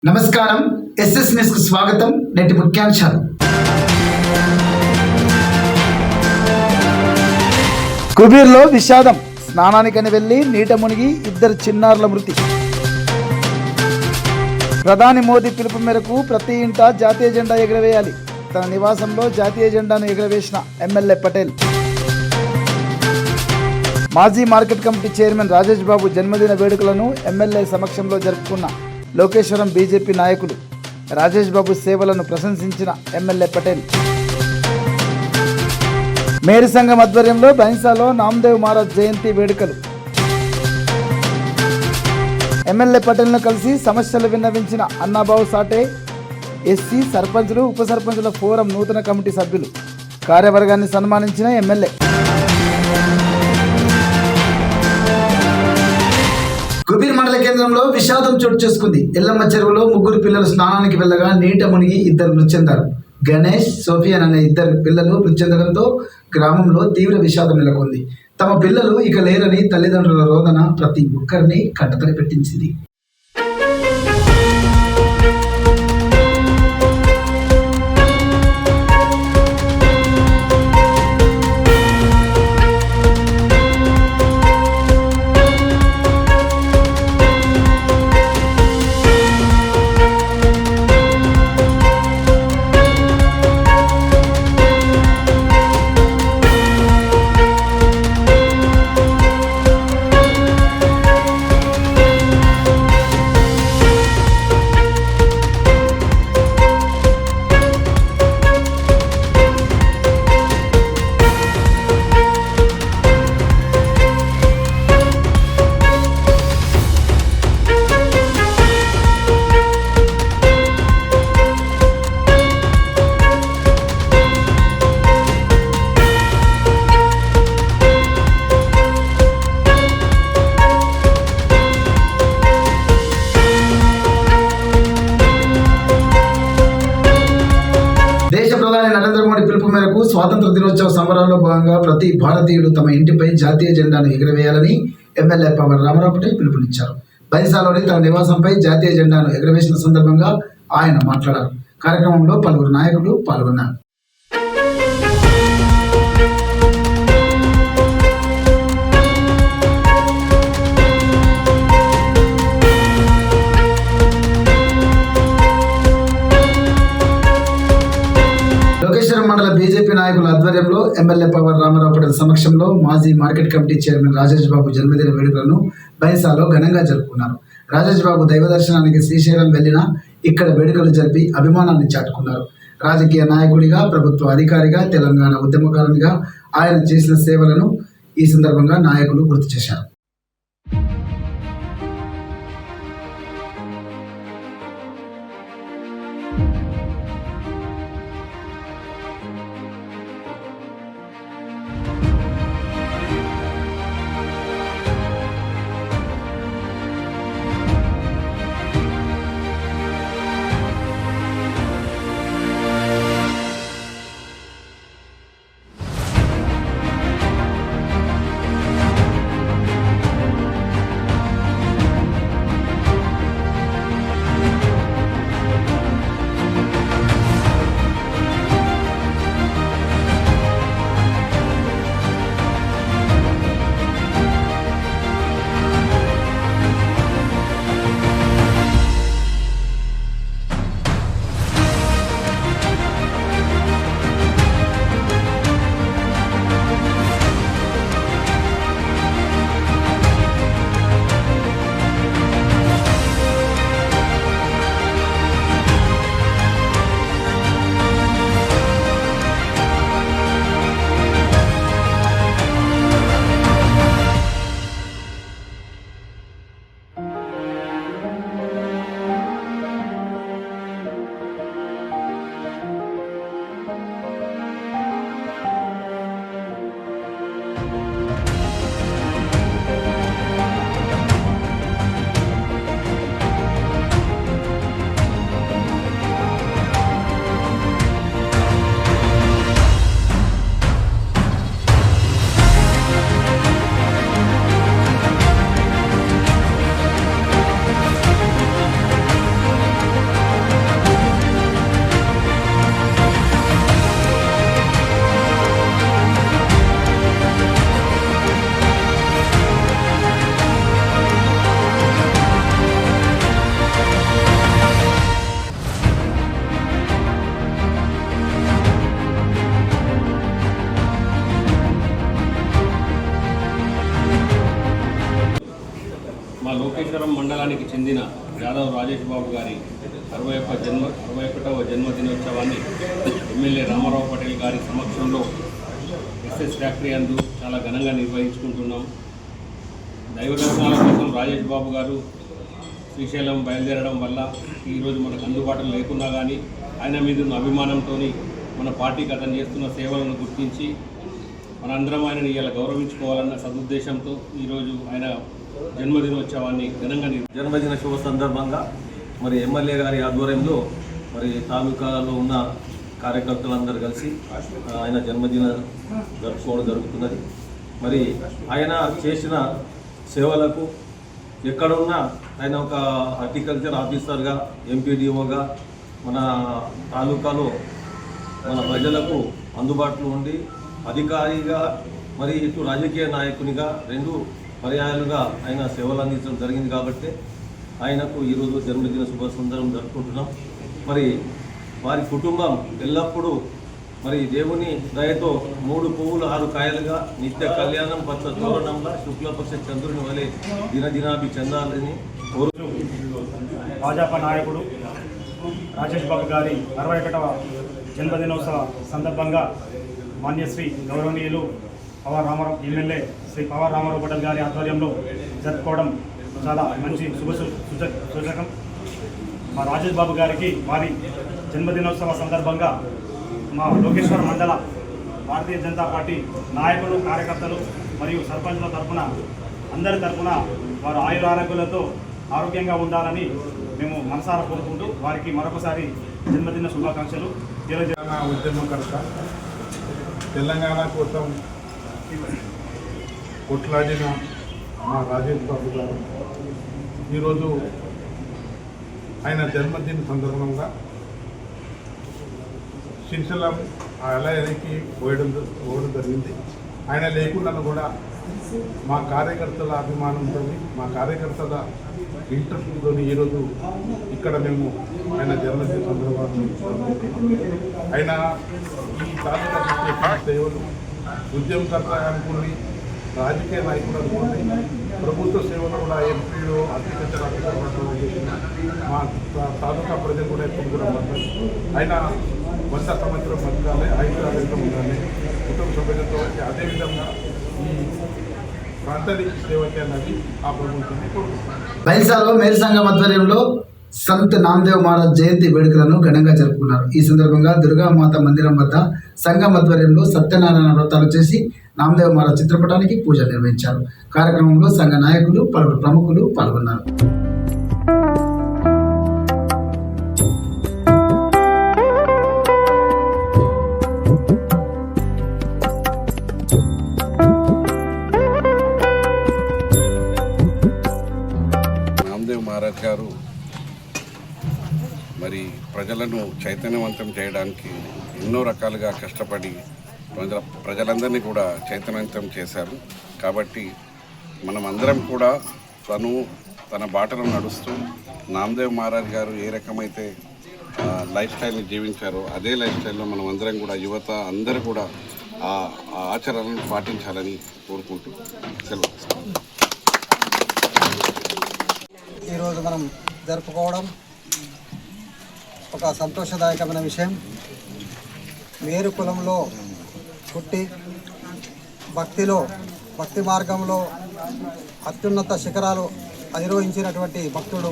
నమస్కారం. SS news కు స్వాగతం. నేటి ముఖ్యాంశాలు. కుబీర్లో విషాదం. స్నానానికని వెళ్లి నీట మునిగి ఇద్దరు చిన్నారుల మృతి. ప్రధాని మోదీ పిలుపు మేరకు ప్రతి ఇంటా జాతీయ జెండా ఎగురవేయాలి. తన నివాసంలో జాతీయ జెండాను ఎగురవేసిన ఎమ్మెల్యే పటేల్. మాజీ మార్కెట్ కమిటీ చైర్మన్ రాజేష్ బాబు జన్మదిన వేడుకలను ఎమ్మెల్యే సమక్షంలో జరుపుకున్న లోకేశ్వరం బీజేపీ నాయకులు. రాజేష్ బాబు సేవలను ప్రశంసించిన ఎమ్మెల్యే పటేల్. మేరీ సంఘం ఆధ్వర్యంలో బైన్సాలో నామదేవ్ మహారాజ్ జయంతి వేడుకలు. ఎమ్మెల్యే పటేల్ను కలిసి సమస్యలు విన్నవించిన అన్నాబాబు సాటే. ఎస్సీ సర్పంచులు ఉప సర్పంచుల ఫోరం నూతన కమిటీ సభ్యులు. కార్యవర్గాన్ని సన్మానించిన ఎమ్మెల్యే. కుబీర్ మండల కేంద్రంలో విషాదం చోటు చేసుకుంది. ఎల్లమ్మ చెరువులో ముగ్గురు పిల్లలు స్నానానికి వెళ్ళగా నీట మునిగి ఇద్దరు మృతి చెందారు. గణేష్, సోఫియాన్ అనే ఇద్దరు పిల్లలు మృతి చెందడంతో గ్రామంలో తీవ్ర విషాదం నెలకొంది. తమ పిల్లలు ఇక లేరని తల్లిదండ్రుల రోదన ప్రతి ఒక్కరిని కట్టతడి పెట్టించింది. ప్రధాని నరేంద్ర మోడీ పిలుపు మేరకు స్వాతంత్ర దినోత్సవ సంబరాల్లో భాగంగా ప్రతి భారతీయుడు తమ ఇంటిపై జాతీయ జెండాను ఎగురవేయాలని ఎమ్మెల్యే పవర్ రామారావు పటేల్ పిలుపునిచ్చారు. బైన్సాలోని తన నివాసంపై జాతీయ జెండాను ఎగురవేసిన సందర్భంగా ఆయన మాట్లాడారు. కార్యక్రమంలో పలువురు నాయకులు పాల్గొన్నారు. లోకేశ్వరం మండల బీజేపీ నాయకుల ఆధ్వర్యంలో ఎమ్మెల్యే పవర్ రామారావు పటేల్ సమక్షంలో మాజీ మార్కెట్ కమిటీ చైర్మన్ రాజేష్ బాబు జన్మదిన వేడుకలను బైన్సాలో ఘనంగా జరుపుకున్నారు. రాజేష్ బాబు దైవ దర్శనానికి శ్రీశైలం వెళ్లినా ఇక్కడ వేడుకలు జరిపి అభిమానాన్ని చాటుకున్నారు. రాజకీయ నాయకుడిగా, ప్రభుత్వ అధికారిగా, తెలంగాణ ఉద్యమకారునిగా ఆయన చేసిన సేవలను ఈ సందర్భంగా నాయకులు గుర్తు చేశారు. మండలానికి చెందిన యాదవ్ రాజేష్ బాబు గారి 61వ జన్మదినోత్సవాన్ని ఎమ్మెల్యే రామారావు పటేల్ గారి సమక్షంలో ఎస్ఎస్ ఫ్యాక్టరీ అందు చాలా ఘనంగా నిర్వహించుకుంటున్నాం. దైవ దర్శనాల కోసం రాజేష్ బాబు గారు శ్రీశైలం బయలుదేరడం వల్ల ఈరోజు మనకు అందుబాటులో లేకున్నా కానీ ఆయన మీద ఉన్న అభిమానంతో మన పార్టీకి అతను చేస్తున్న సేవలను గుర్తించి మనందరం ఆయనని ఇలా గౌరవించుకోవాలన్న సదుద్దేశంతో ఈరోజు ఆయన జన్మదినోత్సవాన్ని ఘనంగా జన్మదిన శుభ సందర్భంగా మరి ఎమ్మెల్యే గారి ఆధ్వర్యంలో మరి తాలూకాలో ఉన్న కార్యకర్తలందరూ కలిసి ఆయన జన్మదిన జరుపుకోవడం జరుగుతున్నది. మరి ఆయన చేసిన సేవలకు ఎక్కడున్నా ఆయన ఒక హార్టికల్చర్ ఆఫీసర్గా, ఎంపీడీఓగా మన తాలూకాలో మన ప్రజలకు అందుబాటులో ఉండి అధికారిగా మరి ఇటు రాజకీయ నాయకునిగా 2 పర్యాయాలుగా ఆయన సేవలు అందించడం జరిగింది. కాబట్టి ఆయనకు ఈరోజు జన్మదిన శుభ సందర్భం జరుపుకుంటున్నాం. మరి వారి కుటుంబం ఎల్లప్పుడూ మరి దేవుని దయతో 3 పువ్వులు 6 కాయలుగా నిత్య కళ్యాణం పచ్చ తోరణంలో శుక్లపక్ష చంద్రుని వలె దినదినాభి చెందాలని కోరు. భాజపా నాయకుడు రాజేష్ బాబు గారి 61వ జన్మదినోత్సవ సందర్భంగా మాన్యశ్రీ గౌరవనీయులు ఎమ్మెల్యే శ్రీ పవర్ రామారావు పటేల్ గారి ఆధ్వర్యంలో జరుపుకోవడం చాలా మంచి సూచకం. మా రాజేష్ బాబు గారికి వారి జన్మదినోత్సవ సందర్భంగా మా లోకేశ్వర మండల భారతీయ జనతా పార్టీ నాయకులు, కార్యకర్తలు మరియు సర్పంచుల తరఫున అందరి తరఫున వారు ఆయురారోగ్యాలతో ఆరోగ్యంగా ఉండాలని మేము మనసారా కోరుకుంటూ వారికి మరొకసారి జన్మదిన శుభాకాంక్షలు తెలియజేయాలన్న ఉద్యమకర్త, తెలంగాణ కోసం కొట్లాడిన మా రాజేష్ బాబు గారు ఈరోజు ఆయన జన్మదిన సందర్భంగా శ్రీశైలం ఆలయానికి పోవడం జరిగింది. ఆయన లేకుండా కూడా మా కార్యకర్తల అభిమానంతో, మా కార్యకర్తల ఇంట్రెస్ట్తో ఈరోజు ఇక్కడ మేము ఆయన జన్మదిన సందర్భాన్ని ఆయన ఈ తాలూకా చేసిన సేవలు ఉద్యమకర్త అనుకుని, రాజకీయ నాయకులు అనుకోండి, ప్రభుత్వ సేవలు కూడా ఎంపీలు, హార్టికల్చర్ ఆఫీసర్ చేసిన మా తాలూకా ప్రజలు కూడా ఎప్పుడు కూడా పడతారు. ఆయన 100 సంవత్సరం బతకాలి, ఆయుర్వేదం ఉండాలి, కుటుంబ సభ్యులతో అదేవిధంగా ఈ ప్రాంతానికి సేవ చేయాలని ఆ ప్రభుత్వాన్ని కోరుకుంటున్నాను. బైన్సాలో మేల్ సంఘం ఆధ్వర్యంలో సంత్ నామదేవ్ మహారాజ్ జయంతి వేడుకలను ఘనంగా జరుపుకున్నారు. ఈ సందర్భంగా దుర్గామాత మందిరం వద్ద సంఘం ఆధ్వర్యంలో సత్యనారాయణ వ్రతాలు చేసి నామదేవ్ మహారాజ్ చిత్రపటానికి పూజ నిర్వహించారు. కార్యక్రమంలో సంఘ నాయకులు, పలువురు ప్రముఖులు పాల్గొన్నారు. నామదేవ్ మహారాజ్ గారు మరి ప్రజలను చైతన్యవంతం చేయడానికి ఎన్నో రకాలుగా కష్టపడి ప్రజలందరినీ కూడా చైతన్యవంతం చేశారు. కాబట్టి మనం అందరం కూడా తన బాటలో నడుస్తూ నామదేవ్ మహారాజ్ గారు ఏ రకమైతే లైఫ్ స్టైల్ని జీవించారో అదే లైఫ్ స్టైల్లో మనం అందరం కూడా, యువత అందరూ కూడా ఆ ఆచరణను పాటించాలని కోరుకుంటూ సెలవు. ఈరోజు మనం జరుపుకోవడం ఒక సంతోషదాయకమైన విషయం. మేరు కులంలో పుట్టి భక్తి మార్గంలో అత్యున్నత శిఖరాలు అధిరోహించినటువంటి భక్తుడు,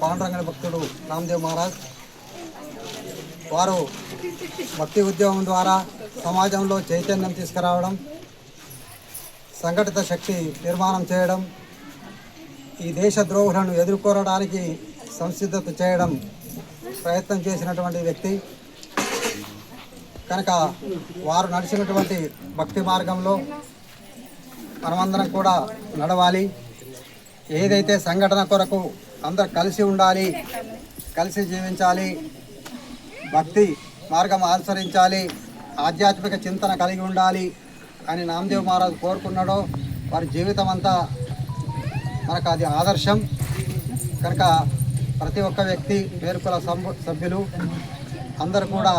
పాండురంగ భక్తుడు నామదేవ్ మహారాజ్. వారు భక్తి ఉద్యమం ద్వారా సమాజంలో చైతన్యం తీసుకురావడం, సంఘటిత శక్తి నిర్మాణం చేయడం, ఈ దేశ ద్రోహులను ఎదుర్కోవడానికి సంసిద్ధత చేయడం ప్రయత్నం చేసినటువంటి వ్యక్తి కనుక వారు నడిచినటువంటి భక్తి మార్గంలో మనమందరం కూడా నడవాలి. ఏదైతే సంఘటన కొరకు అందరు కలిసి ఉండాలి, కలిసి జీవించాలి, భక్తి మార్గం అనుసరించాలి, ఆధ్యాత్మిక చింతన కలిగి ఉండాలి అని నామదేవ్ మహారాజ్ కోరుకున్నాడో వారి జీవితం అంతా మనకు అది ఆదర్శం. కనుక ప్రతి ఒక్క వ్యక్తి, పేరుకుల సభ్యులు అందరూ కూడా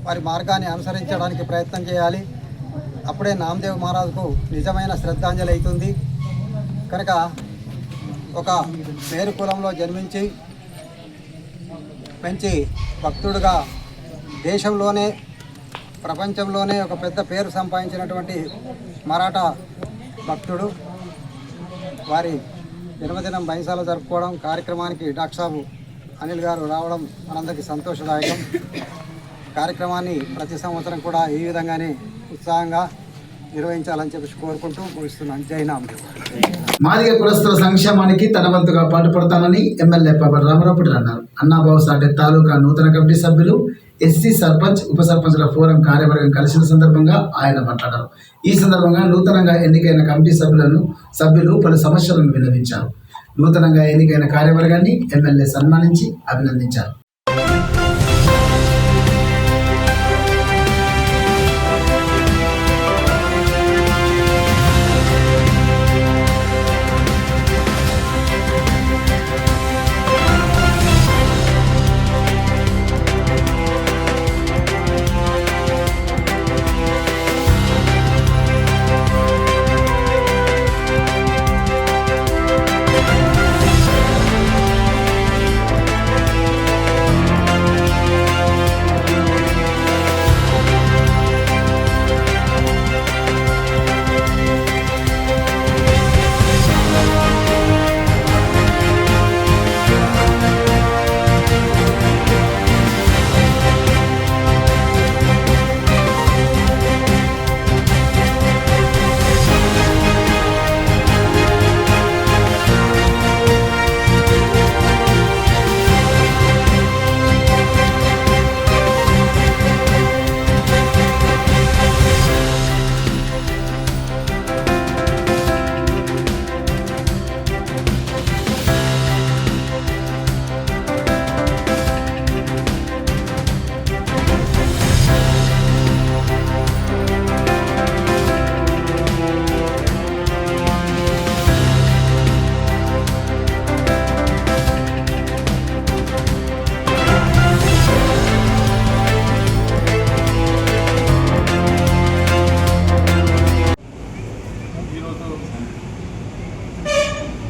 వారి మార్గాన్ని అనుసరించడానికి ప్రయత్నం చేయాలి. అప్పుడే నామదేవ్ మహారాజ్కు నిజమైన శ్రద్ధాంజలి అవుతుంది. కనుక ఒక పేరు కులంలో జన్మించి మంచి భక్తుడుగా దేశంలోనే ప్రపంచంలోనే ఒక పెద్ద పేరు సంపాదించినటువంటి మరాఠా భక్తుడు. వారి జన్మదినం బైంసాలో జరుపుకోవడం, కార్యక్రమానికి డాక్టర్ సాబు అనిల్ గారు రావడం మనందరికీ సంతోషదాయకం. కార్యక్రమాన్ని ప్రతి సంవత్సరం కూడా ఈ విధంగానే ఉత్సాహంగా నిర్వహించాలని చెప్పి కోరుకుంటూ ముగిస్తున్నాను. జై నామ్. మాదిగ కులస్తుల సంక్షేమానికి తన వంతుగా పాటుపడతానని ఎమ్మెల్యే పవర్ రామారావు అన్నారు. అన్నాబాబు సాటే తాలూకా నూతన కమిటీ సభ్యులు, ఎస్సీ సర్పంచ్, ఉప సర్పంచ్ల ఫోరం కార్యవర్గం కలిసిన సందర్భంగా ఆయన మాట్లాడారు. ఈ సందర్భంగా నూతనంగా ఎన్నికైన కమిటీ సభ్యులు పలు సమస్యలను విన్నవించారు. నూతనంగా ఎన్నికైన కార్యవర్గాన్ని ఎమ్మెల్యే సన్మానించి అభినందించారు.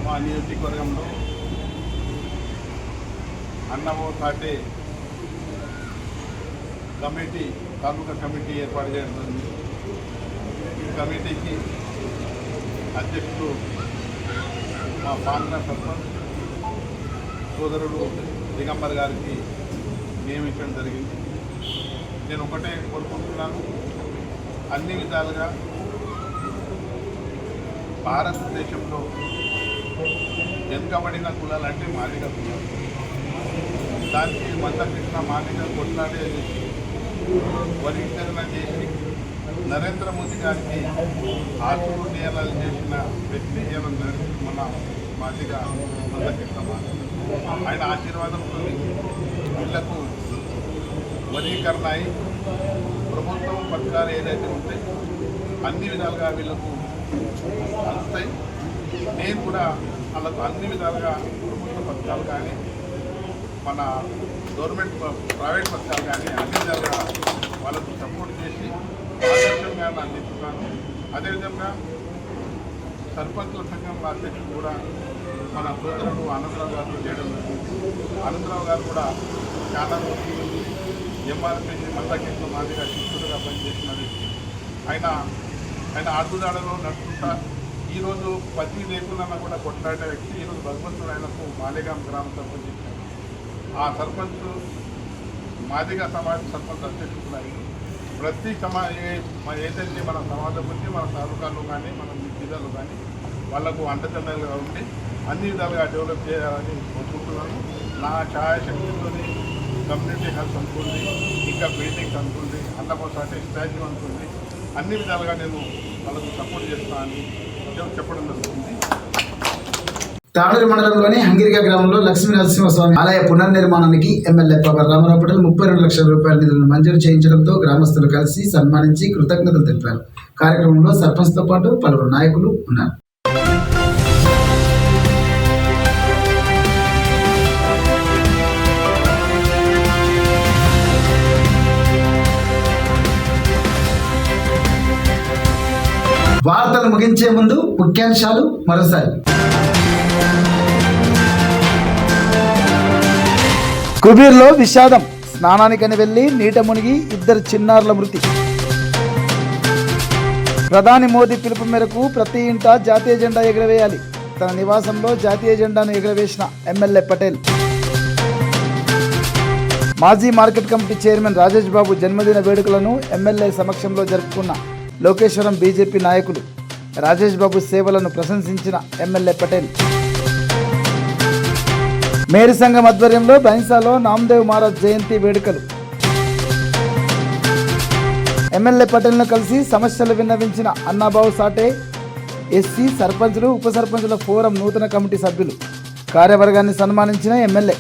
మా నియోజకవర్గంలో అన్నాబాబు సాటే కమిటీ, తాలూకా కమిటీ ఏర్పాటు చేయడం జరిగింది. ఈ కమిటీకి అధ్యక్షుడు మా పాండ్ర సర్పంచ్ సోదరుడు దిగంబర్ గారికి నియమించడం జరిగింది. నేను ఒకటే కోరుకుంటున్నాను, అన్ని విధాలుగా భారతదేశంలో వెనుకబడిన కులాలు అంటే మాదిగ కులాలు. దానికి మందకృష్ణ మాదిగ కొట్లాడే వర్గీకరణ చేసి నరేంద్ర మోదీ గారికి ఆశలు నియాలు చేసిన వ్యక్తి మన మాదిగ మందకృష్ణ మాదిగ. ఆయన ఆశీర్వాదంతో వీళ్లకు వర్గీకరణ అయి ప్రభుత్వం పథకాలు ఏదైతే ఉంటాయి అన్ని విధాలుగా వీళ్ళకు అందుతాయి. నేను కూడా వాళ్ళకు అన్ని విధాలుగా ప్రభుత్వ పథకాలు కానీ మన గవర్నమెంట్ ప్రైవేట్ పథకాలు కానీ అన్ని విధాలుగా వాళ్ళకు సపోర్ట్ చేసి ఆదర్శంగా అందిస్తున్నాను. అదేవిధంగా సర్పంచుల సంఘం అధ్యక్షుడు కూడా మన సోదరుడు ఆనందరావు గారు చేయడం జరిగింది. ఆనందరావు గారు కూడా చాలా రోజుల నుంచి ఎంఆర్పీసీ మందకృష్ణ మాదిగా శిక్షుడుగా పనిచేసిన వ్యక్తి. ఆయన అడుగుదాడలో నడుచుకుంటా ఈరోజు పతి లేకుండా కూడా కొట్లాడే వ్యక్తి. ఈరోజు భగవంతుడు ఆయనకు మాలేగాం గ్రామ సర్పంచ్ ఇచ్చారు. ఆ సర్పంచ్ మాదిగా సమాజ సర్పంచ్ అధ్యక్షుడు అయింది. ప్రతి ఏదైతే మన సమాజం నుంచి మన తాలూకాలు కానీ మన జిల్లాలు కానీ వాళ్లకు అండదండలుగా ఉండి అన్ని విధాలుగా డెవలప్ చేయాలని కోరుకుంటున్నాను. నా ఛాయాశక్తితో కమ్యూనిటీ హెల్త్ అనుకుంది, ఇంకా బిల్డింగ్స్ అనుకుంది, అన్నబాబు సాటే స్టాచ్యూ అనుకుంది, అన్ని విధాలుగా నేను వాళ్ళకు సపోర్ట్ చేస్తానని చెప్పడం జరుగుతుంది. తాడూరు మండలంలోని హంగిరిగా గ్రామంలో లక్ష్మీ నరసింహస్వామి ఆలయ పునర్నిర్మాణానికి ఎమ్మెల్యే పవర్ రామారావు 32 లక్షల రూపాయల నిధులను మంజూరు చేయించడంతో గ్రామస్తులు కలిసి సన్మానించి కృతజ్ఞతలు తెలిపారు. కార్యక్రమంలో సర్పంచ్తో పాటు పలువురు నాయకులు ఉన్నారు. వార్తలు ముగించే ముందు ముఖ్యాంశాలు మరోసారి. కుబీర్లో విషాదం, స్నానానికని వెళ్లి నీట మునిగి 2 చిన్నారుల మృతి. ప్రధాని మోదీ పిలుపు మేరకు ప్రతి ఇంట జాతీయ జెండా ఎగురవేయాలి. తన నివాసంలో జాతీయ జెండాను ఎగురవేసిన ఎమ్మెల్యే పటేల్. మాజీ మార్కెట్ కమిటీ చైర్మన్ రాజేష్ బాబు జన్మదిన వేడుకలను ఎమ్మెల్యే సమక్షంలో జరుపుకున్న లోకేశ్వరం బీజేపీ నాయకులు. రాజేష్ బాబు సేవలను ప్రశంసించిన ఎమ్మెల్యే పటేల్. మేరీ సంఘం ఆధ్వర్యంలో బైన్సాలో నామదేవ్ మహారాజ్ జయంతి వేడుకలు. ఎమ్మెల్యే పటేల్ను కలిసి సమస్యలు విన్నవించిన అన్నాబాబు సాటే, ఎస్సీ సర్పంచులు, ఉప సర్పంచుల ఫోరం నూతన కమిటీ సభ్యులు. కార్యవర్గాన్ని సన్మానించిన ఎమ్మెల్యే.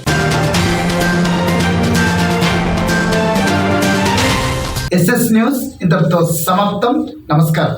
ఎస్ఎస్ న్యూస్ ఇంతటితో సమాప్తం. నమస్కారం.